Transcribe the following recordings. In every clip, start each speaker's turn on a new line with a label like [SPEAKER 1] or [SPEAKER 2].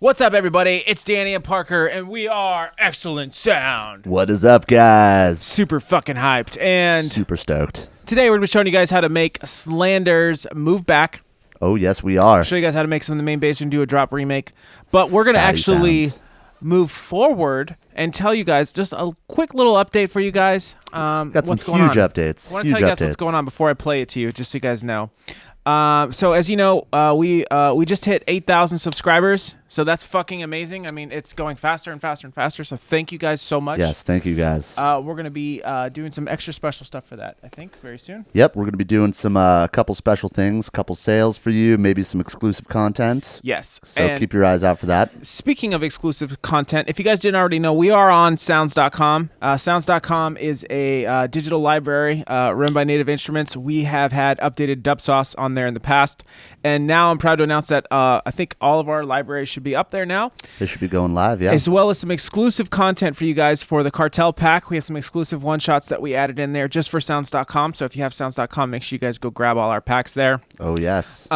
[SPEAKER 1] What's up, everybody? It's Danny and Parker, and we are Excellent Sound.
[SPEAKER 2] What is up, guys?
[SPEAKER 1] Super fucking hyped. And
[SPEAKER 2] super stoked.
[SPEAKER 1] Today, we're going to be showing you guys how to make Slander's Move Back.
[SPEAKER 2] Oh, yes, we are.
[SPEAKER 1] Show you guys how to make some of the main bass and do a drop remake. But we're going to actually move forward and tell you guys just a quick little update for you guys.
[SPEAKER 2] Got some
[SPEAKER 1] what's going on.
[SPEAKER 2] huge updates.
[SPEAKER 1] I want to tell you guys what's going on before I play it to you, just so you guys know. So as you know, we just hit 8,000 subscribers, so that's fucking amazing. I mean, it's going faster and faster and faster, so thank you guys so much.
[SPEAKER 2] Yes, thank you guys.
[SPEAKER 1] We're going to be doing some extra special stuff for that, I think, very soon.
[SPEAKER 2] Yep, we're going to be doing some couple special things, couple sales for you, maybe some exclusive content.
[SPEAKER 1] Yes.
[SPEAKER 2] So
[SPEAKER 1] and
[SPEAKER 2] keep your eyes out for that.
[SPEAKER 1] Speaking of exclusive content, if you guys didn't already know, we are on sounds.com. Sounds.com is a digital library run by Native Instruments. We have had updated DUBSauce on there in the past, and now I'm proud to announce that I think all of our libraries should be up there now.
[SPEAKER 2] They should be going live, yeah.
[SPEAKER 1] As well as some exclusive content for you guys for the Cartel pack. We have some exclusive one-shots that we added in there just for sounds.com, so if you have sounds.com, make sure you guys go grab all our packs there.
[SPEAKER 2] Oh, yes.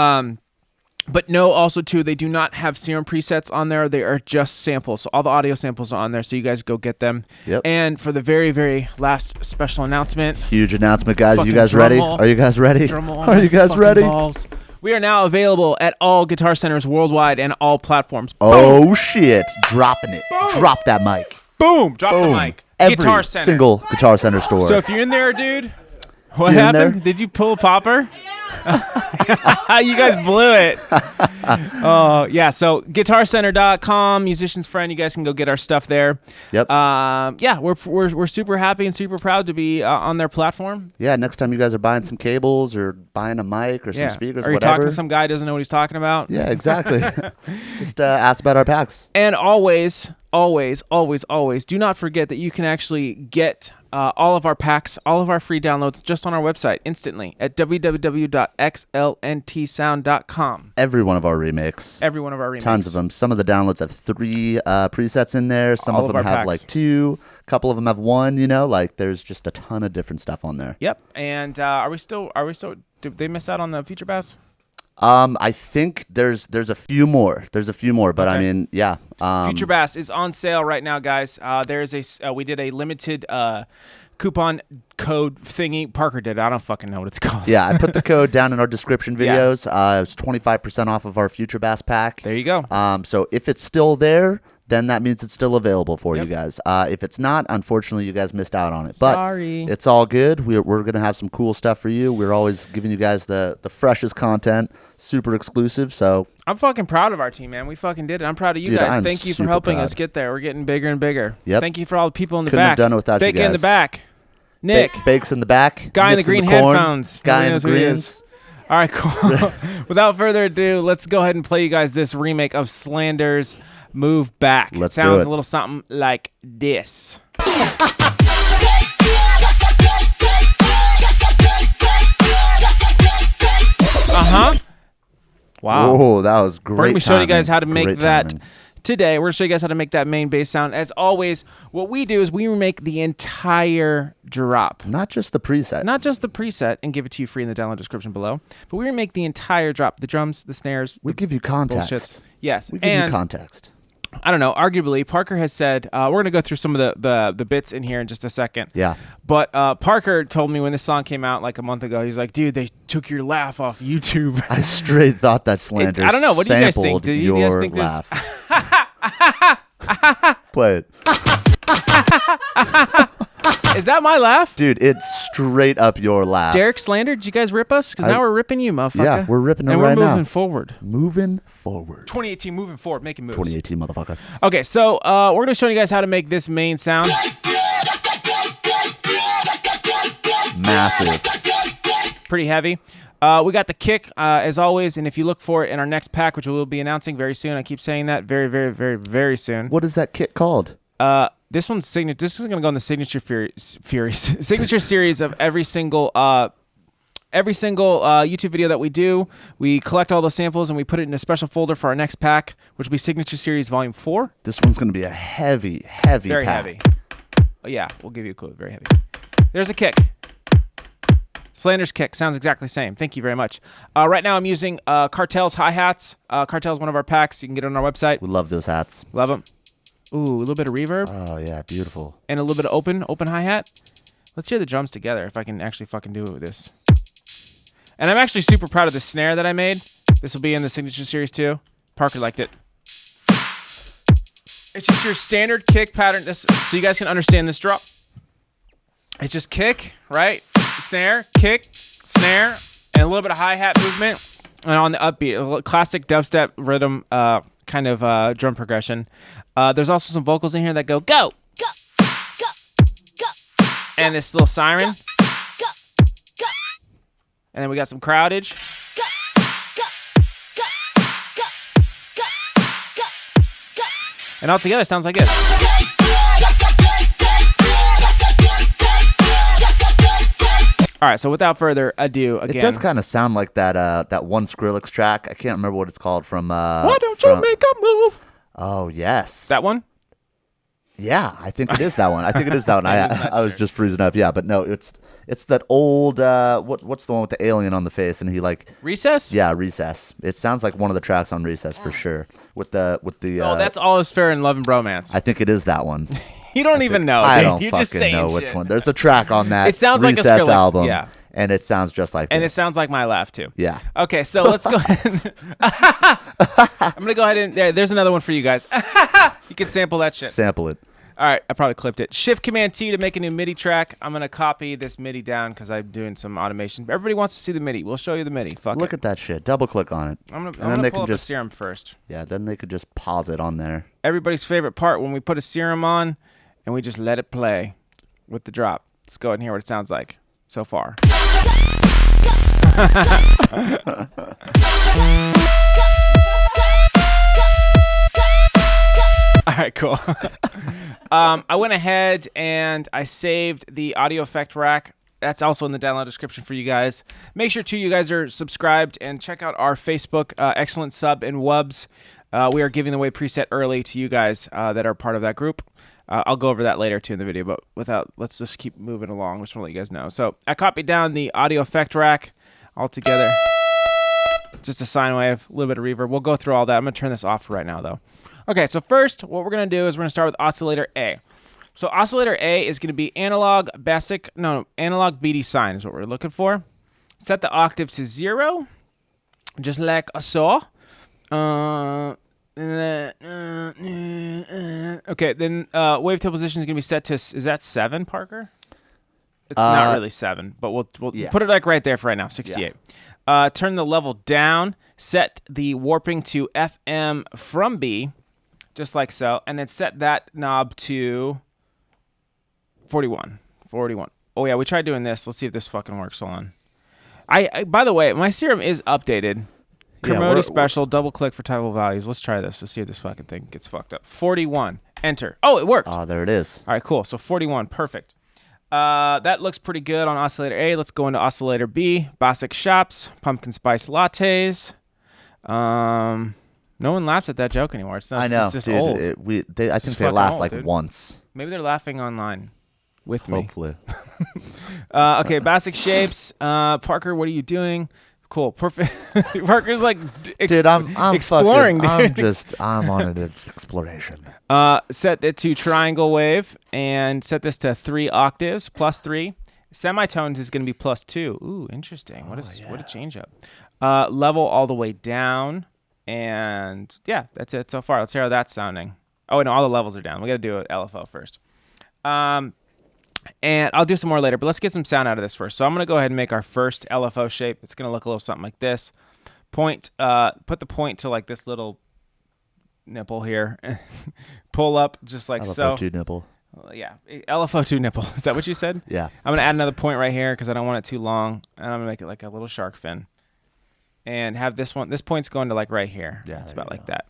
[SPEAKER 1] But no, also, too, they do not have Serum presets on there. They are just samples. So all the audio samples are on there, so you guys go get them.
[SPEAKER 2] Yep.
[SPEAKER 1] And for the very, very last special announcement.
[SPEAKER 2] Huge announcement, guys.
[SPEAKER 1] Fucking
[SPEAKER 2] You guys ready? Are you guys ready? Are you guys ready?
[SPEAKER 1] Balls. We are now available at all Guitar Centers worldwide and all platforms.
[SPEAKER 2] Oh,
[SPEAKER 1] Boom.
[SPEAKER 2] shit. Dropping it.
[SPEAKER 1] Boom.
[SPEAKER 2] Drop that mic.
[SPEAKER 1] Boom. Drop the mic.
[SPEAKER 2] Every
[SPEAKER 1] Guitar Center.
[SPEAKER 2] single Guitar Center store.
[SPEAKER 1] So if you're in there, dude, what happened? Did you pull a popper? You guys blew it. Oh, yeah. So guitarcenter.com, musician's friend. You guys can go get our stuff there.
[SPEAKER 2] Yep.
[SPEAKER 1] Yeah, we're super happy and super proud to be on their platform.
[SPEAKER 2] Yeah, next time you guys are buying some cables or buying a mic or some speakers,
[SPEAKER 1] or you're
[SPEAKER 2] whatever.
[SPEAKER 1] talking to some guy who doesn't know what he's talking about.
[SPEAKER 2] Yeah, exactly. Just ask about our packs.
[SPEAKER 1] And always, do not forget that you can actually get all of our packs, all of our free downloads just on our website instantly at www.xlntsound.com.
[SPEAKER 2] Every one of our remakes.
[SPEAKER 1] Every one of our remakes.
[SPEAKER 2] Tons of them. Some of the downloads have 3 presets in there. Some of them have
[SPEAKER 1] packs.
[SPEAKER 2] like 2. A couple of them have 1, you know, like there's just a ton of different stuff on there.
[SPEAKER 1] Yep. And are we still, did they miss out on the feature bass?
[SPEAKER 2] I think there's a few more. But okay. I mean, yeah.
[SPEAKER 1] Future Bass is on sale right now, guys. There is we did a limited coupon code thingy. Parker did. I don't fucking know what it's called.
[SPEAKER 2] Yeah, I put the code down in our description videos. Yeah. It was 25% off of our Future Bass pack.
[SPEAKER 1] There you go.
[SPEAKER 2] So if it's still there, then that means it's still available for you guys. If it's not, unfortunately, you guys missed out on it.
[SPEAKER 1] Sorry.
[SPEAKER 2] But it's all good. We're going to have some cool stuff for you. We're always giving you guys the freshest content, super exclusive. So
[SPEAKER 1] I'm fucking proud of our team, man. We fucking did it. I'm proud of you guys. Thank you for helping us get there. We're getting bigger and bigger.
[SPEAKER 2] Yep.
[SPEAKER 1] Thank you for all the people in the
[SPEAKER 2] Couldn't
[SPEAKER 1] back.
[SPEAKER 2] have done it without you guys.
[SPEAKER 1] In the back. Nick.
[SPEAKER 2] Bakes in the back.
[SPEAKER 1] Guy in the green headphones.
[SPEAKER 2] Guy in the greens.
[SPEAKER 1] All right, cool. Without further ado, let's go ahead and play you guys this remake of Slander's Move Back.
[SPEAKER 2] Let's
[SPEAKER 1] Sounds
[SPEAKER 2] do it.
[SPEAKER 1] A little something like this. Wow.
[SPEAKER 2] Oh, that was great.
[SPEAKER 1] We're going to show you guys how to make that
[SPEAKER 2] timing.
[SPEAKER 1] Today. We're going to show you guys how to make that main bass sound. As always, what we do is we remake the entire drop.
[SPEAKER 2] Not just the preset.
[SPEAKER 1] Not just the preset and give it to you free in the download description below, but we remake the entire drop. The drums, the snares.
[SPEAKER 2] We give you context.
[SPEAKER 1] Bullshit. Yes.
[SPEAKER 2] We give you context.
[SPEAKER 1] I don't know. Arguably, Parker has said, we're going to go through some of the bits in here in just a second.
[SPEAKER 2] Yeah.
[SPEAKER 1] But Parker told me when this song came out like a month ago, he's like, dude, they took your laugh off YouTube.
[SPEAKER 2] I straight thought that Slander
[SPEAKER 1] I don't know. What do you guys think?
[SPEAKER 2] sampled
[SPEAKER 1] Do you guys think
[SPEAKER 2] laugh.
[SPEAKER 1] this?
[SPEAKER 2] Play it.
[SPEAKER 1] Is that my laugh?
[SPEAKER 2] Dude, it's straight up your laugh.
[SPEAKER 1] Derek Slander, did you guys rip us? Because now we're ripping you, motherfucker.
[SPEAKER 2] Yeah, we're ripping them
[SPEAKER 1] and
[SPEAKER 2] right now.
[SPEAKER 1] And we're moving forward.
[SPEAKER 2] Moving forward.
[SPEAKER 1] 2018, moving forward, making moves.
[SPEAKER 2] 2018, motherfucker.
[SPEAKER 1] Okay, so we're going to show you guys how to make this main sound.
[SPEAKER 2] Massive.
[SPEAKER 1] Pretty heavy. We got the kick, as always, and if you look for it in our next pack, which we will be announcing very soon, I keep saying that, very, very, very, very soon.
[SPEAKER 2] What is that kit called?
[SPEAKER 1] This one's signature. This is gonna go in the signature signature series of every single YouTube video that we do. We collect all those samples and we put it in a special folder for our next pack, which will be Signature Series Volume 4.
[SPEAKER 2] This one's gonna be a heavy
[SPEAKER 1] very
[SPEAKER 2] pack.
[SPEAKER 1] heavy. Oh, yeah, we'll give you a clue. Very heavy. There's a kick. Slander's kick sounds exactly the same. Thank you very much. Right now I'm using Cartel's hi-hats. Cartel's one of our packs. You can get it on our website.
[SPEAKER 2] We love those hats.
[SPEAKER 1] Love them. Ooh, a little bit of reverb.
[SPEAKER 2] Oh, yeah, beautiful.
[SPEAKER 1] And a little bit of open hi-hat. Let's hear the drums together if I can actually fucking do it with this. And I'm actually super proud of the snare that I made. This will be in the Signature Series too. Parker liked it. It's just your standard kick pattern, so you guys can understand this drop. It's just kick, right? Snare, kick, snare, and a little bit of hi-hat movement. And on the upbeat, a classic dubstep rhythm kind of drum progression. There's also some vocals in here that go, go, go, go, go, go. And this little siren. Go, go, go. And then we got some crowdage. Go, go, go, go, go, go, go. And all together sounds like this. All right, so without further ado, again,
[SPEAKER 2] it does kind of sound like that one Skrillex track. I can't remember what it's called from.
[SPEAKER 1] Why don't you make a move?
[SPEAKER 2] Oh yes,
[SPEAKER 1] that one.
[SPEAKER 2] Yeah, I think it is that one. I think it is that one. I was just freezing up. Yeah, but no, it's that old. What's the one with the alien on the face and he like
[SPEAKER 1] Recess?
[SPEAKER 2] Yeah, Recess. It sounds like one of the tracks on Recess for sure. With the.
[SPEAKER 1] Oh, that's All Is Fair in Love and Bromance.
[SPEAKER 2] I think it is that one.
[SPEAKER 1] You don't even know.
[SPEAKER 2] I
[SPEAKER 1] dude.
[SPEAKER 2] don't
[SPEAKER 1] You're
[SPEAKER 2] fucking
[SPEAKER 1] just saying
[SPEAKER 2] know
[SPEAKER 1] shit.
[SPEAKER 2] which one. There's a track on that.
[SPEAKER 1] It sounds
[SPEAKER 2] Recess
[SPEAKER 1] like a Skrillex
[SPEAKER 2] album.
[SPEAKER 1] Yeah.
[SPEAKER 2] And it sounds just like
[SPEAKER 1] And
[SPEAKER 2] this.
[SPEAKER 1] it sounds like my laugh, too.
[SPEAKER 2] Yeah.
[SPEAKER 1] Okay, so let's go ahead. I'm going to go ahead and... There's another one for you guys. You can sample that shit.
[SPEAKER 2] Sample it.
[SPEAKER 1] All right, I probably clipped it. Shift-Command-T to make a new MIDI track. I'm going to copy this MIDI down because I'm doing some automation. Everybody wants to see the MIDI. We'll show you the MIDI. Fuck
[SPEAKER 2] Look
[SPEAKER 1] it.
[SPEAKER 2] at that shit. Double-click on it.
[SPEAKER 1] I'm going to pull up a Serum first.
[SPEAKER 2] Yeah, then they could just pause it on there.
[SPEAKER 1] Everybody's favorite part, when we put a Serum on and we just let it play with the drop. Let's go ahead and hear what it sounds like so far. All right, cool. I went ahead and I saved the audio effect rack. That's also in the download description for you guys. Make sure, too, you guys are subscribed and check out our Facebook, Excellent Sub and Wubs. We are giving away preset early to you guys that are part of that group. I'll go over that later, too, in the video, but let's just keep moving along. Just want to let you guys know. So I copied down the audio effect rack all together. Just a sine wave, a little bit of reverb. We'll go through all that. I'm going to turn this off right now, though. Okay, so first, what we're going to do is we're going to start with oscillator A. So oscillator A is going to be analog VD sine is what we're looking for. Set the octave to 0, just like a saw. Okay, then wavetable position is going to be set to, is that 7, Parker? It's not really 7, but we'll put it like right there for right now, 68. Yeah. Turn the level down, set the warping to FM from B, just like so, and then set that knob to 41. Oh yeah, we tried doing this. Let's see if this fucking works. Hold on. I by the way, my Serum is updated. Commodity special, double click for typable values. Let's try this. Let's see if this fucking thing gets fucked up. 41. Enter. Oh, it worked.
[SPEAKER 2] Oh, there it is.
[SPEAKER 1] All right, cool. So 41. Perfect. That looks pretty good on oscillator A. Let's go into oscillator B. Basic shops, pumpkin spice lattes. No one laughs at that joke anymore. It's not,
[SPEAKER 2] I know,
[SPEAKER 1] it's just
[SPEAKER 2] dude.
[SPEAKER 1] old.
[SPEAKER 2] I think they laughed like once.
[SPEAKER 1] Maybe they're laughing online with me.
[SPEAKER 2] Hopefully.
[SPEAKER 1] Okay, basic shapes. Parker, what are you doing? Cool, perfect. Parker's like,
[SPEAKER 2] dude, I'm
[SPEAKER 1] exploring.
[SPEAKER 2] Fucking,
[SPEAKER 1] dude.
[SPEAKER 2] I'm on an exploration.
[SPEAKER 1] Set it to triangle wave and set this to 3 octaves plus 3. Semitones is going to be plus 2. Ooh, interesting. What a change up. Level all the way down, and yeah, that's it so far. Let's hear how that's sounding. Oh no, all the levels are down. We got to do an LFO first. And I'll do some more later, but let's get some sound out of this first. So I'm going to go ahead and make our first LFO shape. It's going to look a little something like this. Put the point to like this little nipple here. Pull up just like so.
[SPEAKER 2] LFO2 nipple.
[SPEAKER 1] Yeah, LFO2 nipple. Is that what you said?
[SPEAKER 2] Yeah.
[SPEAKER 1] I'm going to add another point right here because I don't want it too long. And I'm going to make it like a little shark fin. And have this point's going to like right here. Yeah, it's about like that.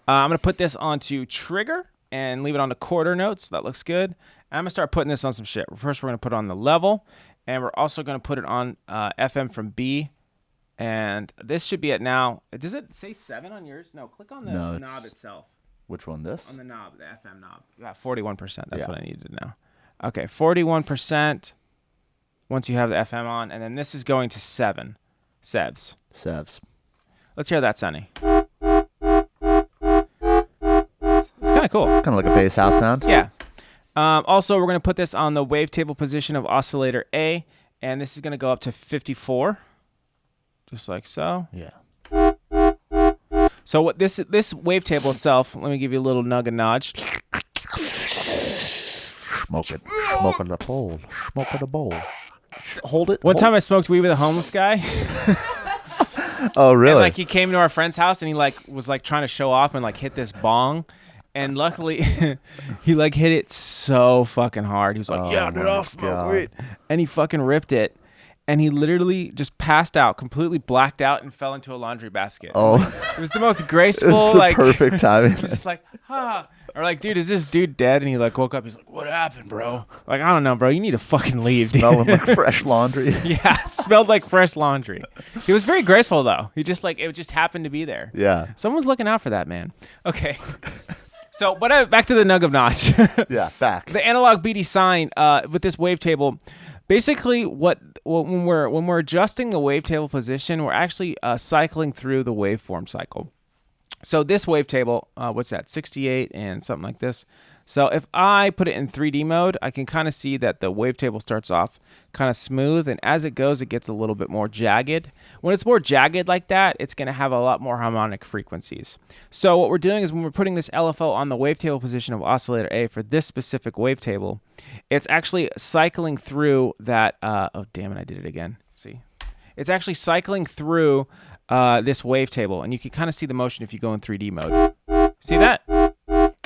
[SPEAKER 1] I'm going to put this onto trigger and leave it on the quarter notes. That looks good. I'm going to start putting this on some shit. First, we're going to put it on the level, and we're also going to put it on FM from B. And this should be at now. Does it say 7 on yours? No, click on the knob itself.
[SPEAKER 2] Which one, this?
[SPEAKER 1] On the knob, the FM knob. You got 41%. That's what I needed to know. Okay, 41%. once you have the FM on, and then this is going to 7 sevs. Let's hear that, Sonny. It's kind of cool.
[SPEAKER 2] Kind of like a bass house sound.
[SPEAKER 1] Yeah. Also, we're going to put this on the wavetable position of oscillator A, and this is going to go up to 54, just like so.
[SPEAKER 2] Yeah.
[SPEAKER 1] So what this wavetable itself, let me give you a little nug and nudge.
[SPEAKER 2] Smoke it. Smoke in the bowl. Smoke in the bowl. Hold it.
[SPEAKER 1] One time I smoked weed with a homeless guy.
[SPEAKER 2] Oh, really?
[SPEAKER 1] And, like, he came to our friend's house and he was trying to show off and hit this bong, and luckily he hit it so fucking hard. He was like, "Yeah, dude, I'll smoke weed," and he fucking ripped it, and he literally just passed out, completely blacked out, and fell into a laundry basket.
[SPEAKER 2] Oh,
[SPEAKER 1] it was the most graceful,
[SPEAKER 2] it's the perfect timing.
[SPEAKER 1] He was just like, "Huh." Or dude, is this dude dead? And he woke up. He's like, "What happened, bro?" I don't know, bro. You need to fucking leave.
[SPEAKER 2] Smelling like fresh laundry.
[SPEAKER 1] Yeah, smelled like fresh laundry. He was very graceful though. He just it just happened to be there.
[SPEAKER 2] Yeah.
[SPEAKER 1] Someone's looking out for that man. Okay. So, back to the nug of notch.
[SPEAKER 2] Yeah, back.
[SPEAKER 1] The analog BD sine with this wavetable. Basically, when we're adjusting the wavetable position, we're actually cycling through the waveform cycle. So this wavetable, what's that, 68 and something like this. So if I put it in 3D mode, I can kind of see that the wavetable starts off kind of smooth, and as it goes, it gets a little bit more jagged. When it's more jagged like that, it's going to have a lot more harmonic frequencies. So what we're doing is when we're putting this LFO on the wavetable position of oscillator A for this specific wavetable, it's actually cycling through that, oh damn it, I did it again. See? It's actually cycling through this wavetable, and you can kind of see the motion if you go in 3D mode. See that?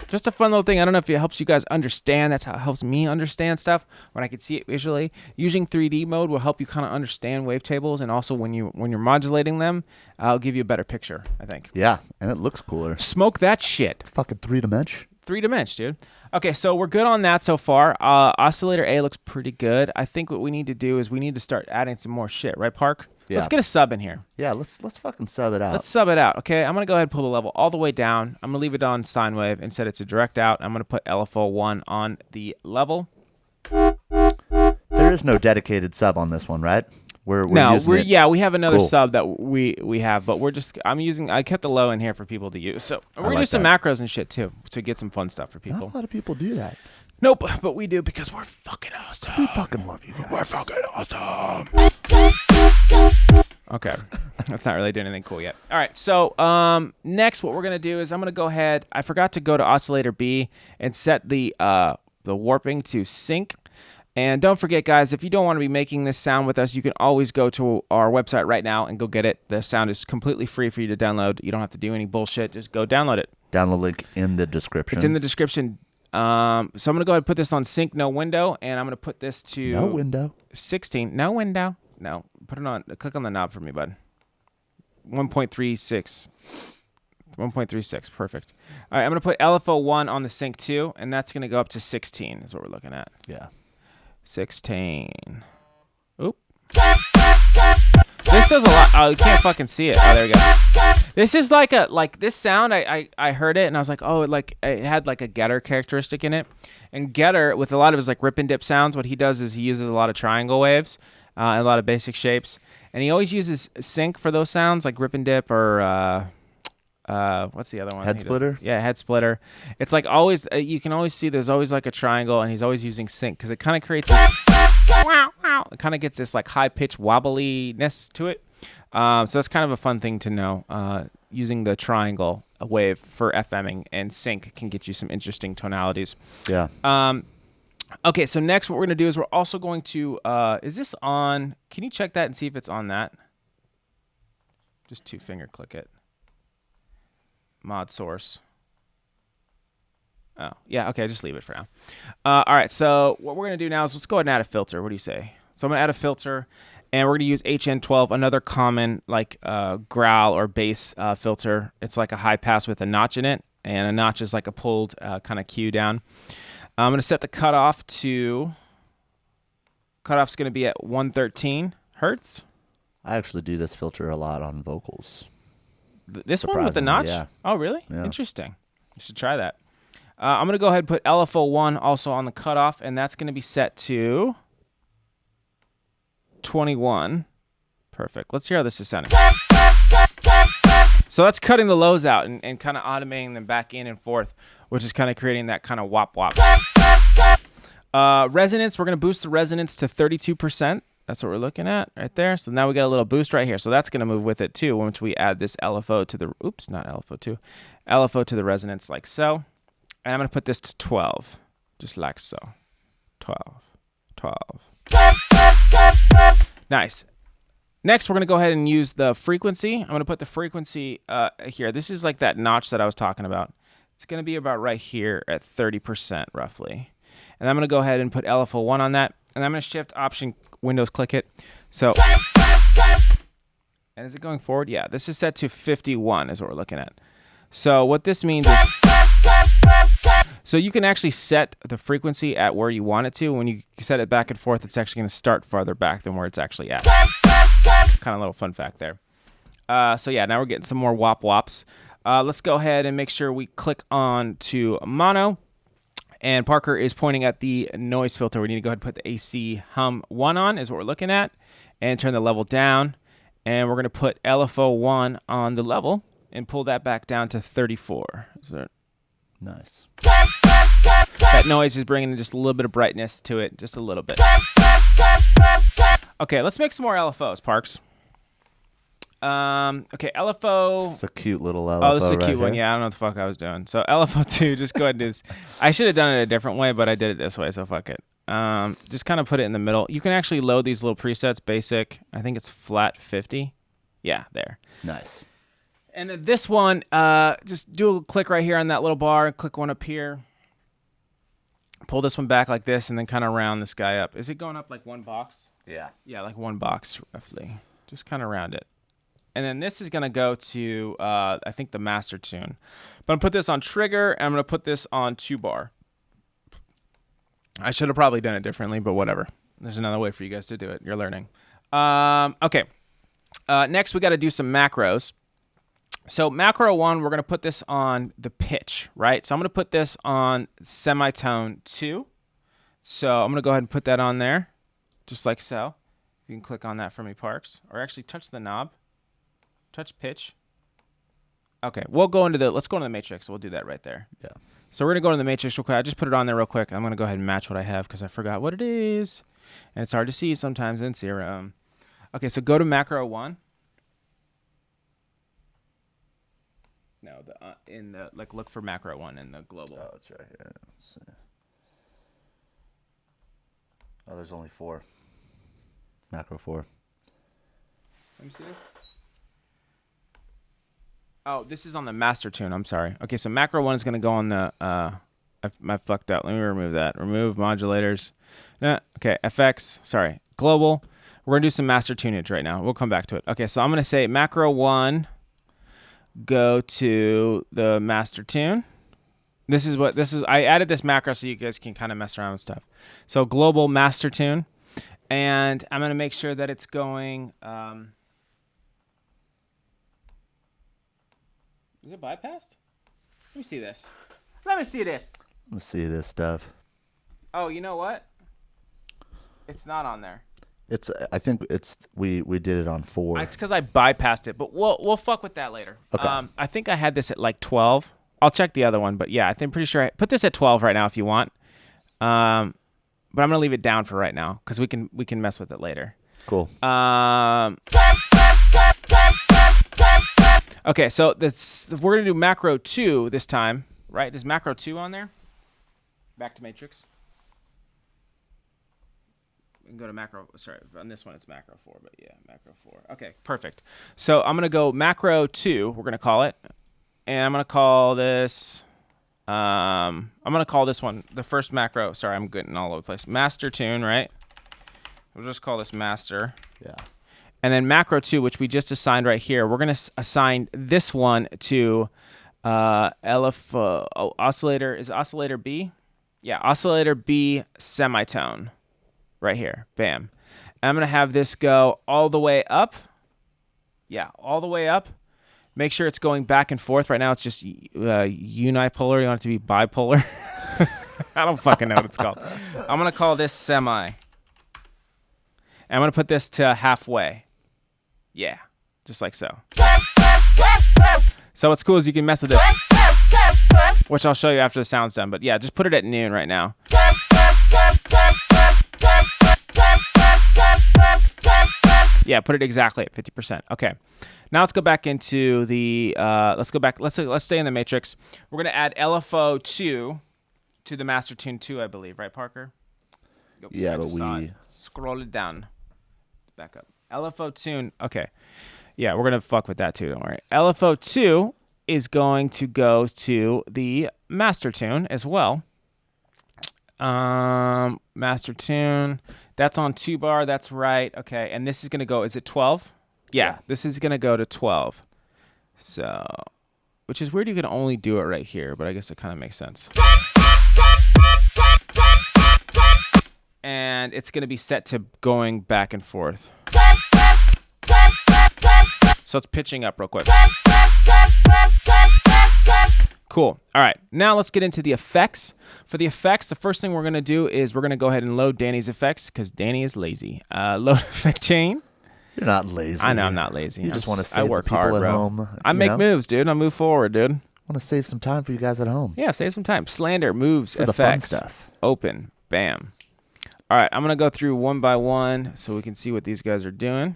[SPEAKER 1] Just a fun little thing. I don't know if it helps you guys understand. That's how it helps me understand stuff when I can see it visually. Using 3D mode will help you kind of understand wavetables, and also when you're modulating them, I'll give you a better picture, I think.
[SPEAKER 2] Yeah, and it looks cooler.
[SPEAKER 1] Smoke that shit.
[SPEAKER 2] Fucking 3-dimension.
[SPEAKER 1] 3-dimension, dude. Okay, so we're good on that so far. Oscillator A looks pretty good. I think what we need to do is we need to start adding some more shit, right, Park?
[SPEAKER 2] Yeah.
[SPEAKER 1] Let's get a sub in here.
[SPEAKER 2] Yeah, let's fucking sub it out.
[SPEAKER 1] Let's sub it out, okay? I'm going to go ahead and pull the level all the way down. I'm going to leave it on sine wave and set it to direct out. I'm going to put LFO1 on the level.
[SPEAKER 2] There is no dedicated sub on this one, right? We're using it.
[SPEAKER 1] Yeah, we have another
[SPEAKER 2] Cool.
[SPEAKER 1] sub that we have, but I kept the low in here for people to use. So we're going to use some macros and shit too to get some fun stuff for people.
[SPEAKER 2] Not a lot of people do that.
[SPEAKER 1] Nope, but we do because we're fucking awesome.
[SPEAKER 2] We fucking love you guys.
[SPEAKER 1] We're fucking awesome. Okay, that's not really doing anything cool yet. All right, so next what we're gonna do is I'm gonna go ahead. I forgot to go to oscillator B and set the warping to sync. And don't forget, guys, if you don't want to be making this sound with us, you can always go to our website right now and go get it. The sound is completely free for you to download. You don't have to do any bullshit. Just go download it.
[SPEAKER 2] Download link in the description.
[SPEAKER 1] It's in the description. So I'm going to go ahead and put this on sync, no window, and I'm going to put this to...
[SPEAKER 2] No window.
[SPEAKER 1] 16. No window. No. Put it on. Click on the knob for me, bud. 1.36. 1.36. Perfect. All right, I'm going to put LFO1 on the sync too, and that's going to go up to 16 is what we're looking at.
[SPEAKER 2] Yeah.
[SPEAKER 1] 16. Oop. This does a lot. Oh, you can't fucking see it. Oh, there we go. This is this sound. I heard it and I was like, oh, it had like a getter characteristic in it. And getter, with a lot of his rip and dip sounds, what he does is he uses a lot of triangle waves, and a lot of basic shapes, and he always uses sync for those sounds, like rip and dip or what's the other one?
[SPEAKER 2] Head splitter?
[SPEAKER 1] Yeah, head splitter. It's always, you can always see there's always a triangle, and he's always using sync because it kind of creates this, it kind of gets this high pitched wobbliness to it. So that's kind of a fun thing to know. Using the triangle wave for FMing and sync can get you some interesting tonalities.
[SPEAKER 2] Yeah.
[SPEAKER 1] Okay, so next what we're going to do is we're also going to, is this on, can you check that and see if it's on that? Just 2-finger click it. Mod source. Oh, yeah, okay, just leave it for now. All right, so what we're going to do now is let's go ahead and add a filter. What do you say? So I'm going to add a filter, and we're going to use HN12, another common growl or bass filter. It's like a high pass with a notch in it, and a notch is like a pulled kind of cue down. I'm going to set the cutoff to, cutoff's going to be at 113 hertz.
[SPEAKER 2] I actually do this filter a lot on vocals.
[SPEAKER 1] This one with the notch?
[SPEAKER 2] Yeah.
[SPEAKER 1] Oh, really?
[SPEAKER 2] Yeah.
[SPEAKER 1] Interesting. You should try that. I'm going to go ahead and put LFO1 also on the cutoff, and that's going to be set to 21. Perfect. Let's hear how this is sounding. So that's cutting the lows out and kind of automating them back in and forth, which is kind of creating that kind of wop wop. Resonance, we're going to boost the resonance to 32%. That's what we're looking at right there. So now we got a little boost right here. So that's going to move with it too once we add this LFO to the, oops, not LFO2, LFO to the resonance like so. And I'm going to put this to 12, just like so. 12, 12. Nice. Next, we're going to go ahead and use the frequency. I'm going to put the frequency here. This is like that notch that I was talking about. It's going to be about right here at 30% roughly. And I'm going to go ahead and put LFO1 on that. And I'm going to shift option Windows click it. So, and is it going forward? Yeah, this is set to 51 is what we're looking at. So what this means is, so you can actually set the frequency at where you want it to. When you set it back and forth, it's actually going to start farther back than where it's actually at. Kind of a little fun fact there. So yeah, now we're getting some more wop wops. Let's go ahead and make sure we click on to mono. And Parker is pointing at the noise filter. We need to go ahead and put the AC hum 1 on is what we're looking at. And turn the level down. And we're going to put LFO 1 on the level and pull that back down to 34. Is that
[SPEAKER 2] nice?
[SPEAKER 1] That noise is bringing just a little bit of brightness to it, just a little bit. Okay, let's make some more LFOs, Parks. Okay, LFO.
[SPEAKER 2] It's a cute little LFO.
[SPEAKER 1] Oh, this is a cute
[SPEAKER 2] right
[SPEAKER 1] one.
[SPEAKER 2] here.
[SPEAKER 1] Yeah, I don't know what the fuck I was doing. So LFO2, just go ahead and do this. I should have done it a different way, but I did it this way, so fuck it. Just kind of put it in the middle. You can actually load these little presets, basic. I think it's flat 50. Yeah, there.
[SPEAKER 2] Nice.
[SPEAKER 1] And then this one, just do a click right here on that little bar. Click one up here. Pull this one back like this, and then kind of round this guy up. Is it going up like one box?
[SPEAKER 2] Yeah.
[SPEAKER 1] Yeah, like one box, roughly. Just kind of round it. And then this is going to go to, I think, the master tune. But I'm going to put this on trigger, and I'm going to put this on 2-bar. I should have probably done it differently, but whatever. There's another way for you guys to do it. You're learning. Okay. Next, we got to do some macros. So macro 1, we're going to put this on the pitch, right? So I'm going to put this on semitone 2. So I'm going to go ahead and put that on there, just like so. You can click on that for me, Parks. Or actually touch the knob. Touch pitch. Okay, let's go into the matrix. We'll do that right there.
[SPEAKER 2] Yeah.
[SPEAKER 1] So we're going to go into the matrix real quick. I just put it on there real quick. I'm going to go ahead and match what I have because I forgot what it is. And it's hard to see sometimes in Serum. Okay, so go to macro 1. No, look for macro 1 in the global.
[SPEAKER 2] Oh, it's right here. Let's see. Oh, there's only 4. Macro 4.
[SPEAKER 1] Let me see this. Oh, this is on the master tune. I'm sorry. Okay, so macro 1 is going to go on the, I fucked up. Let me remove that. Remove modulators. Okay, FX. Sorry. Global. We're going to do some master tunage right now. We'll come back to it. Okay, so I'm going to say macro 1, go to the master tune. I added this macro so you guys can kind of mess around with stuff. So global master tune. And I'm going to make sure that it's going, is it bypassed? Let me see this. Let me see this.
[SPEAKER 2] Let's see this stuff.
[SPEAKER 1] Oh, you know what? It's not on there.
[SPEAKER 2] It's. I think it's. We did it on 4.
[SPEAKER 1] It's because I bypassed it, but we'll fuck with that later.
[SPEAKER 2] Okay.
[SPEAKER 1] I think I had this at like 12. I'll check the other one, but yeah, pretty sure I put this at 12 right now if you want. But I'm gonna leave it down for right now because we can mess with it later.
[SPEAKER 2] Cool.
[SPEAKER 1] Okay, so we're gonna do macro 2 this time, right? Is macro 2 on there? Back to matrix. We can go to macro. Sorry, on this one it's macro 4, but yeah, macro 4. Okay, perfect. So I'm gonna go macro 2. We're gonna call it, and I'm gonna call this. I'm gonna call this one the first macro. Sorry, I'm getting all over the place. Master tune, right? We'll just call this master.
[SPEAKER 2] Yeah.
[SPEAKER 1] And then macro 2, which we just assigned right here, we're going to assign this one to oscillator. Is oscillator B? Yeah, oscillator B semitone right here. Bam. And I'm going to have this go all the way up. Yeah, all the way up. Make sure it's going back and forth. Right now it's just unipolar. You want it to be bipolar. I don't fucking know what it's called. I'm going to call this semi. And I'm going to put this to halfway. Yeah, just like so. So what's cool is you can mess with this, which I'll show you after the sound's done. But yeah, just put it at noon right now. Yeah, put it exactly at 50%. Okay. Now let's go back into the, let's stay in the matrix. We're going to add LFO 2 to the master tune 2, I believe. Right, Parker?
[SPEAKER 2] Yeah, but we...
[SPEAKER 1] Scroll it down. Back up. LFO tune. Okay. Yeah, we're going to fuck with that too. Don't worry. LFO 2 is going to go to the master tune as well. Master tune. That's on 2 bar. That's right. Okay. And this is going to go, is it 12? Yeah, this is going to go to 12. So, which is weird. You can only do it right here, but I guess it kind of makes sense. And it's going to be set to going back and forth. So it's pitching up real quick. Cool. All right. Now let's get into the effects. For the effects, the first thing we're going to do is we're going to go ahead and load Danny's effects because Danny is lazy. Load effect chain.
[SPEAKER 2] You're not lazy.
[SPEAKER 1] I know I'm not lazy.
[SPEAKER 2] You just want to save
[SPEAKER 1] I work
[SPEAKER 2] the people
[SPEAKER 1] hard,
[SPEAKER 2] at
[SPEAKER 1] bro.
[SPEAKER 2] home.
[SPEAKER 1] I make moves, dude. I move forward, dude.
[SPEAKER 2] I want to save some time for you guys at home.
[SPEAKER 1] Yeah, save some time. Slander, moves,
[SPEAKER 2] for
[SPEAKER 1] effects.
[SPEAKER 2] The fun stuff.
[SPEAKER 1] Open. Bam. All right, I'm going to go through one by one so we can see what these guys are doing.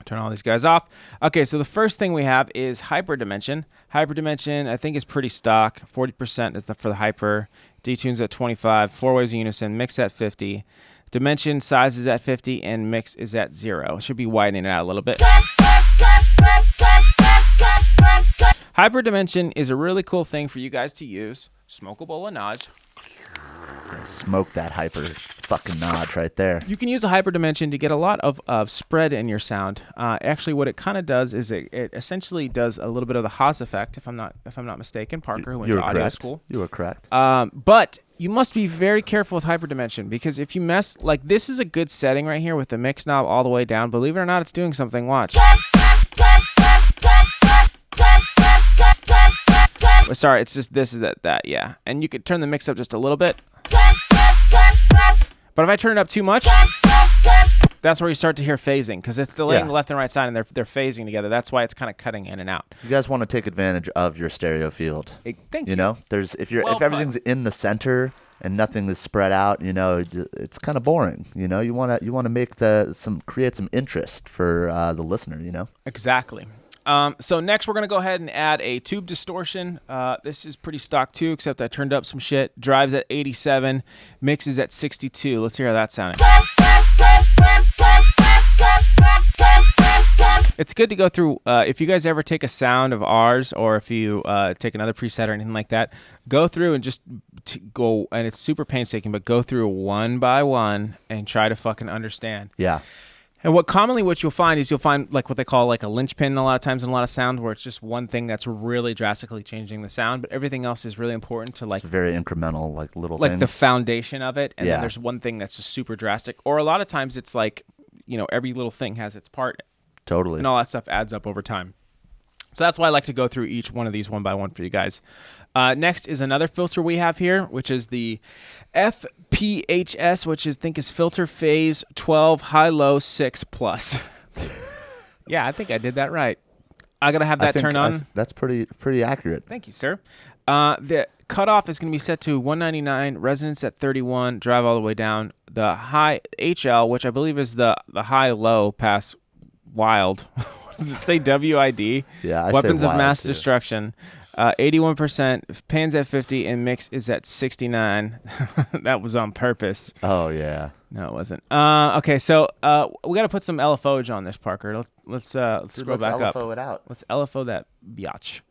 [SPEAKER 1] Turn all these guys off. Okay, so the first thing we have is hyperdimension. Hyperdimension, I think, is pretty stock. 40% is for the hyper. Detunes at 25. 4 waves of unison. Mix at 50. Dimension size is at 50 and mix is at 0. It should be widening it out a little bit. Hyperdimension is a really cool thing for you guys to use. Smoke a bowl of Naj.
[SPEAKER 2] Smoke that hyper fucking notch right there.
[SPEAKER 1] You can use a hyperdimension to get a lot of spread in your sound. Actually, what it kind of does is it essentially does a little bit of the Haas effect, if I'm not mistaken. Parker, who went to audio school.
[SPEAKER 2] You were correct.
[SPEAKER 1] But you must be very careful with hyperdimension because if you mess, like this is a good setting right here with the mix knob all the way down. Believe it or not, it's doing something. Watch. Sorry, it's just this is that, yeah. And you could turn the mix up just a little bit. But if I turn it up too much, that's where you start to hear phasing because it's delaying the left and right side and they're phasing together. That's why it's kind of cutting in and out.
[SPEAKER 2] You guys want to take advantage of your stereo field.
[SPEAKER 1] Thank you.
[SPEAKER 2] Know, if everything's in the center and nothing is spread out, it's kind of boring. You want to create some interest for the listener.
[SPEAKER 1] Exactly. So next we're going to go ahead and add a tube distortion. This is pretty stock too, except I turned up some shit. Drives at 87, mixes at 62. Let's hear how that's sounding. It's good to go through, if you guys ever take a sound of ours or if you take another preset or anything like that, go through and just go, and it's super painstaking, but go through one by one and try to fucking understand.
[SPEAKER 2] Yeah.
[SPEAKER 1] And what you'll find like what they call like a linchpin a lot of times in a lot of sound where it's just one thing that's really drastically changing the sound, but everything else is really important to like.
[SPEAKER 2] It's very incremental, like little
[SPEAKER 1] like
[SPEAKER 2] things.
[SPEAKER 1] The foundation of it. And then there's one thing that's just super drastic. Or a lot of times it's like, every little thing has its part.
[SPEAKER 2] Totally.
[SPEAKER 1] And all that stuff adds up over time. So that's why I like to go through each one of these one by one for you guys. Next is another filter we have here, which is the FPHS, which I think is filter phase 12 high-low 6 plus. Yeah, I think I did that right. I got to have that turn on.
[SPEAKER 2] That's pretty accurate.
[SPEAKER 1] Thank you, sir. The cutoff is going to be set to 199, resonance at 31, drive all the way down. The high HL, which I believe is the high-low pass wild. Does it say WID?
[SPEAKER 2] Yeah, I
[SPEAKER 1] Weapons
[SPEAKER 2] say
[SPEAKER 1] of
[SPEAKER 2] wild
[SPEAKER 1] mass
[SPEAKER 2] too.
[SPEAKER 1] Destruction. 81%, pans at 50, and mix is at 69. That was on purpose.
[SPEAKER 2] Oh, yeah.
[SPEAKER 1] No, it wasn't. Okay, so we got to put some LFO on this, Parker. Let's scroll back up.
[SPEAKER 2] Let's LFO it out.
[SPEAKER 1] Let's LFO that biatch.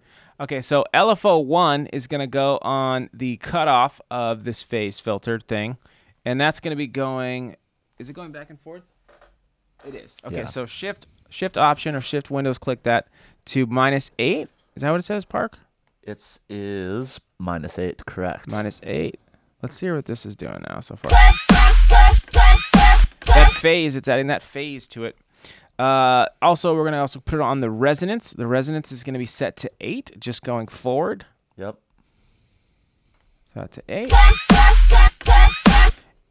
[SPEAKER 1] Okay, so LFO 1 is going to go on the cutoff of this phase filtered thing, and that's going to be going. Is it going back and forth? It is. Okay, so shift option or shift Windows click that to -8. Is that what it says, Park?
[SPEAKER 2] It is -8, correct.
[SPEAKER 1] -8. Let's see what this is doing now so far. That phase, it's adding that phase to it. Also, we're going to also put it on the resonance. The resonance is going to be set to 8, just going forward.
[SPEAKER 2] Yep.
[SPEAKER 1] So to 8.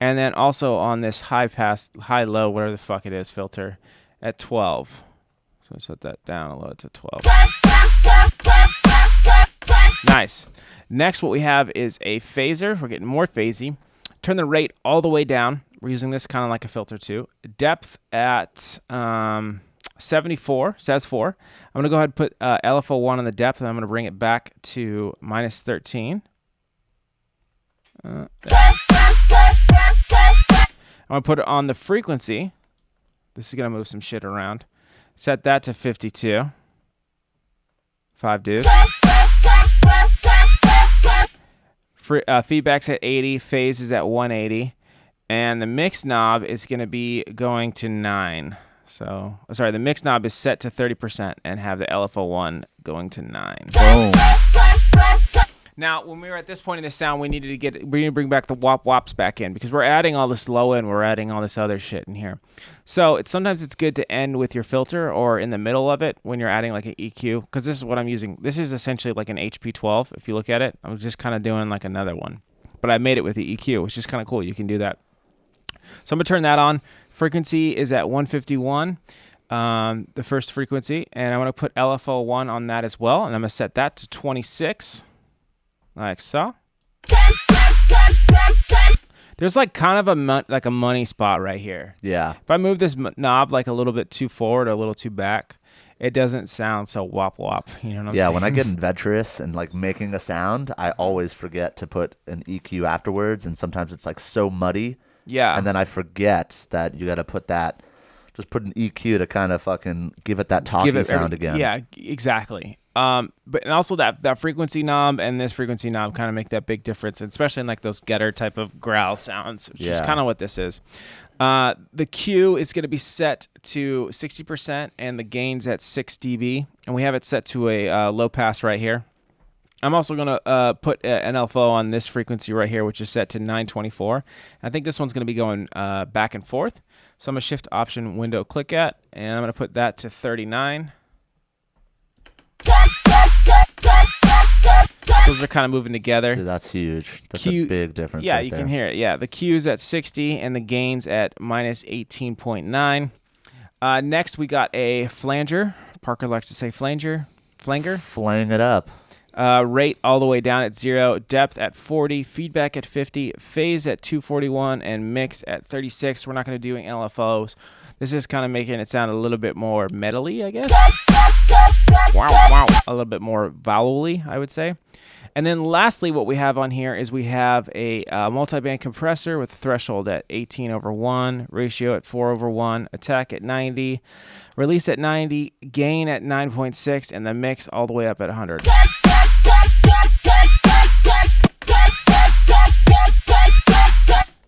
[SPEAKER 1] And then also on this high pass, high low, whatever the fuck it is, filter at 12. So set that down a little to 12. Nice. Next, what we have is a phaser. We're getting more phasey. Turn the rate all the way down. We're using this kind of like a filter too. Depth at 74, says 4. I'm going to go ahead and put LFO1 on the depth, and I'm going to bring it back to minus 13. I'm going to put it on the frequency. This is going to move some shit around. Set that to 52. 5 dudes. Feedback's at 80. Phase is at 180. And the mix knob is going to be going to 9. So, sorry, the mix knob is set to 30% and have the LFO1 going to 9.
[SPEAKER 2] Boom.
[SPEAKER 1] Now, when we were at this point in the sound, we need to bring back the wops back in because we're adding all this low end, we're adding all this other shit in here. So sometimes it's good to end with your filter or in the middle of it when you're adding like an EQ, because this is what I'm using. This is essentially like an HP12. If you look at it, I'm just kind of doing like another one, but I made it with the EQ, which is kind of cool. You can do that. So I'm gonna turn that on. Frequency is at 151. The first frequency, and I'm gonna put LFO1 on that as well, and I'm gonna set that to 26. Like so. There's like kind of a money spot right here.
[SPEAKER 2] Yeah.
[SPEAKER 1] If I move this knob like a little bit too forward or a little too back, it doesn't sound so wop. You know what I'm saying?
[SPEAKER 2] Yeah, when I get adventurous and like making a sound, I always forget to put an EQ afterwards, and sometimes it's like so muddy.
[SPEAKER 1] Yeah.
[SPEAKER 2] And then I forget that you got to put that, just put an EQ to kind of fucking give it that talky sound again.
[SPEAKER 1] Yeah, exactly. And also that frequency knob and this frequency knob kind of make that big difference, especially in like those getter type of growl sounds, which is kind of what this is. The Q is going to be set to 60% and the gain's at 6 dB, and we have it set to a low pass right here. I'm also going to put an LFO on this frequency right here, which is set to 924. I think this one's going to be going back and forth. So I'm going to shift option window click at, and I'm going to put that to 39. Those are kind of moving together.
[SPEAKER 2] See, that's huge. That's a big difference.
[SPEAKER 1] Yeah,
[SPEAKER 2] right
[SPEAKER 1] you
[SPEAKER 2] there.
[SPEAKER 1] can hear it. Yeah, the Q's at 60 and the gain's at minus 18.9. Next, we got a flanger. Parker likes to say flanger. Flanger.
[SPEAKER 2] Flang it up.
[SPEAKER 1] Rate all the way down at 0. Depth at 40. Feedback at 50. Phase at 241. And mix at 36. We're not going to do LFOs. This is kind of making it sound a little bit more metally, I guess. Wow. A little bit more vowel-y, I would say. And then lastly, what we have on here is we have a multi-band compressor with threshold at 18/1, ratio at 4/1, attack at 90, release at 90, gain at 9.6, and the mix all the way up at 100.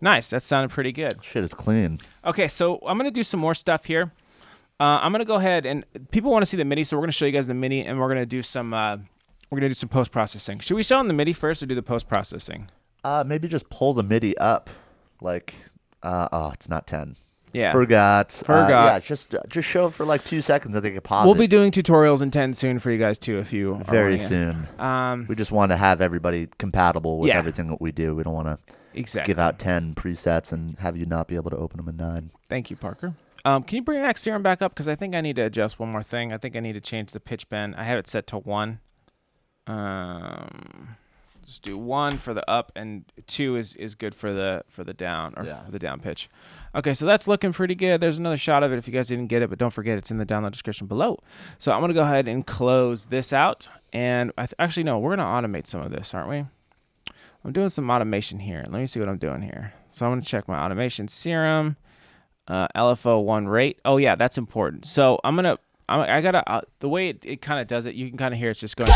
[SPEAKER 1] Nice. That sounded pretty good.
[SPEAKER 2] Shit, it's clean.
[SPEAKER 1] Okay, so I'm going to do some more stuff here. I'm going to go ahead, and people want to see the MIDI, so we're going to show you guys the MIDI, and we're going to do some post-processing. Should we show them the MIDI first or do the post-processing?
[SPEAKER 2] Maybe just pull the MIDI up. Like, it's not 10.
[SPEAKER 1] Yeah.
[SPEAKER 2] Forgot.
[SPEAKER 1] Yeah,
[SPEAKER 2] just show it for like 2 seconds. I think it pauses.
[SPEAKER 1] We'll be doing tutorials in 10 soon for you guys too, if you
[SPEAKER 2] very soon. We just want to have everybody compatible with everything that we do. We don't want to give out 10 presets and have you not be able to open them in 9.
[SPEAKER 1] Thank you, Parker. Can you bring that Serum back up? Because I think I need to adjust one more thing. I think I need to change the pitch bend. I have it set to 1. Just do 1 for the up, and 2 is good for the down, or for the down pitch. Okay, so that's looking pretty good. There's another shot of it if you guys didn't get it, but don't forget it's in the download description below. So I'm going to go ahead and close this out. And actually, no, we're going to automate some of this, aren't we? I'm doing some automation here. Let me see what I'm doing here. So I'm going to check my automation. Serum, LFO1 rate. Oh, yeah, that's important. So I got to, the way it kind of does it, you can kind of hear it's just going,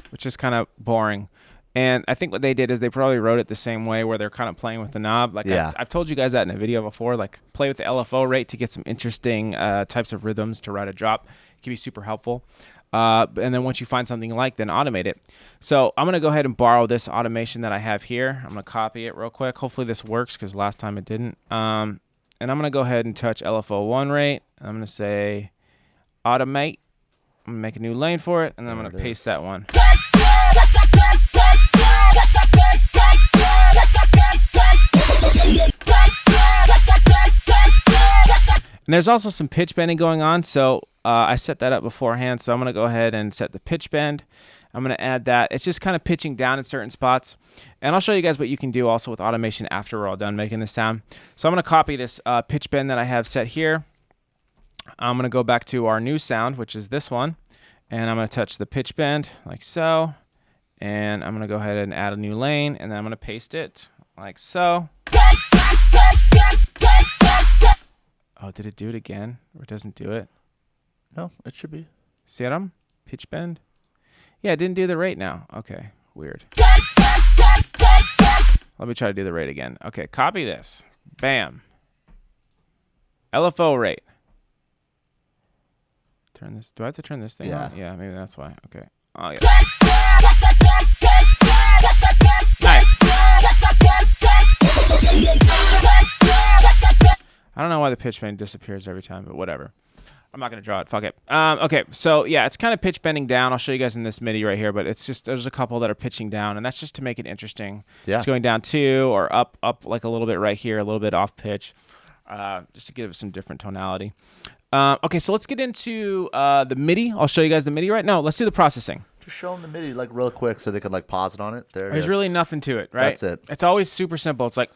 [SPEAKER 1] which is kind of boring. And I think what they did is they probably wrote it the same way, where they're kind of playing with the knob. Like I've told you guys that in a video before. Like, play with the LFO rate to get some interesting types of rhythms to write a drop. It can be super helpful. And then once you find something you like, then automate it. So I'm going to go ahead and borrow this automation that I have here. I'm going to copy it real quick. Hopefully this works, because last time it didn't. And I'm going to go ahead and touch LFO1 rate. I'm going to say automate. I'm going to make a new lane for it, and then I'm going to paste that one. And there's also some pitch bending going on, so I set that up beforehand, so I'm going to go ahead and set the pitch bend. I'm going to add that. It's just kind of pitching down in certain spots. And I'll show you guys what you can do also with automation after we're all done making this sound. So I'm going to copy this pitch bend that I have set here. I'm going to go back to our new sound, which is this one. And I'm going to touch the pitch bend like so. And I'm going to go ahead and add a new lane, and then I'm going to paste it like so. Oh, did it do it again? Or it doesn't do it?
[SPEAKER 2] No, it should be.
[SPEAKER 1] Serum? Pitch bend? Yeah, it didn't do the rate now. Okay, weird. Let me try to do the rate again. Okay, copy this. Bam. LFO rate. Turn this. Do I have to turn this thing on? Yeah, maybe that's why. Okay. Oh, yeah. Nice. I don't know why the pitch bend disappears every time, but whatever. I'm not going to draw it. Fuck it. Okay, so yeah, it's kind of pitch bending down. I'll show you guys in this MIDI right here, but it's just there's a couple that are pitching down, and that's just to make it interesting.
[SPEAKER 2] Yeah.
[SPEAKER 1] It's going down 2 or up like a little bit right here, a little bit off pitch, just to give it some different tonality. Okay, so let's get into the MIDI. I'll show you guys the MIDI right now. Let's do the processing.
[SPEAKER 2] Just show them the MIDI like real quick so they could like pause it on it.
[SPEAKER 1] There's really nothing to it, right?
[SPEAKER 2] That's it.
[SPEAKER 1] It's always super simple. It's like,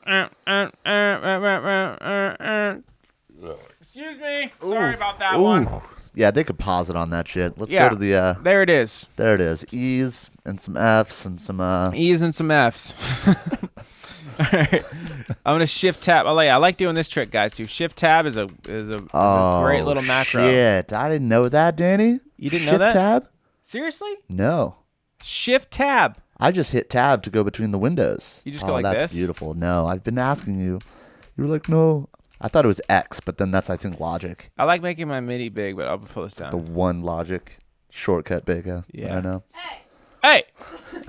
[SPEAKER 1] excuse me. Sorry about that one.
[SPEAKER 2] Yeah, they could pause it on that shit. Let's go to the.
[SPEAKER 1] There it is.
[SPEAKER 2] There it is. E's and some F's and some.
[SPEAKER 1] E's and some F's. All right. I'm gonna shift tab. I like doing this trick, guys. Too. Shift tab is a great little macro.
[SPEAKER 2] Shit, I didn't know that, Danny.
[SPEAKER 1] You didn't know that?
[SPEAKER 2] Shift tab?
[SPEAKER 1] Seriously?
[SPEAKER 2] No.
[SPEAKER 1] Shift tab.
[SPEAKER 2] I just hit tab to go between the windows.
[SPEAKER 1] You just go like this?
[SPEAKER 2] That's beautiful. No, I've been asking you. You were like, no. I thought it was X, but then that's, I think, logic.
[SPEAKER 1] I like making my MIDI big, but I'll pull this down.
[SPEAKER 2] The one logic shortcut, Becca.
[SPEAKER 1] Yeah.
[SPEAKER 2] I know.
[SPEAKER 1] Hey!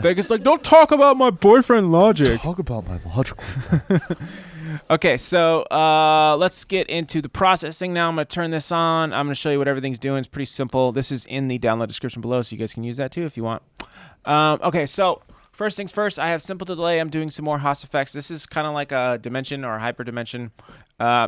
[SPEAKER 1] Becca's like, don't talk about my boyfriend Logic.
[SPEAKER 2] Talk about my logic.
[SPEAKER 1] Okay, so let's get into the processing now. I'm going to turn this on. I'm going to show you what everything's doing. It's pretty simple. This is in the download description below, so you guys can use that too if you want. Okay, so first things first, I have simple delay. I'm doing some more Haas effects. This is kind of like a dimension or a hyperdimension.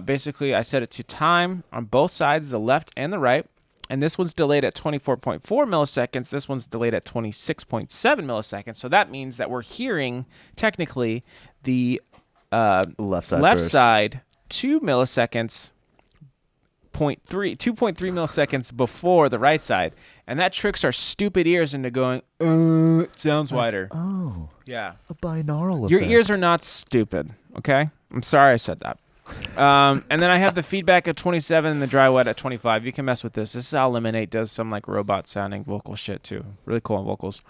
[SPEAKER 1] Basically, I set it to time on both sides, the left and the right. And this one's delayed at 24.4 milliseconds. This one's delayed at 26.7 milliseconds. So that means that we're hearing, technically, the left side 2 milliseconds, 2.3 milliseconds before the right side. And that tricks our stupid ears into going, it sounds wider.
[SPEAKER 2] Oh.
[SPEAKER 1] Yeah.
[SPEAKER 2] A binaural effect.
[SPEAKER 1] Your ears are not stupid, okay? I'm sorry I said that. And then I have the feedback at 27 and the dry wet at 25. You can mess with this. This is how Eliminate does some like robot sounding vocal shit too. Really cool on vocals.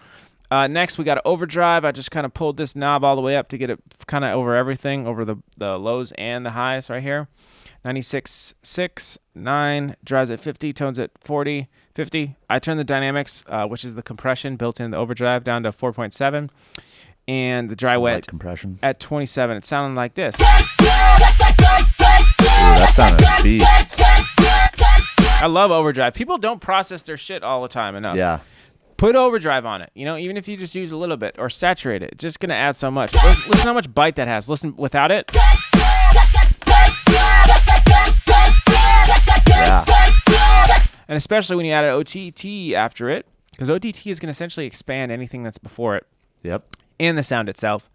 [SPEAKER 1] Next, we got overdrive. I just kind of pulled this knob all the way up to get it kind of over everything, over the lows and the highs right here. 96.6, 9, drives at 50, tones at 40, 50. I turn the dynamics, which is the compression built in the overdrive, down to 4.7. And the dry wet
[SPEAKER 2] compression
[SPEAKER 1] at 27. It sounded like this.
[SPEAKER 2] Ooh, that sounded a beast.
[SPEAKER 1] I love overdrive. People don't process their shit all the time enough.
[SPEAKER 2] Yeah.
[SPEAKER 1] Put overdrive on it. You know, even if you just use a little bit or saturate it, it's just going to add so much. Listen how much bite that has. Listen without it.
[SPEAKER 2] Yeah.
[SPEAKER 1] And especially when you add an OTT after it, because OTT is going to essentially expand anything that's before it.
[SPEAKER 2] Yep.
[SPEAKER 1] And the sound itself.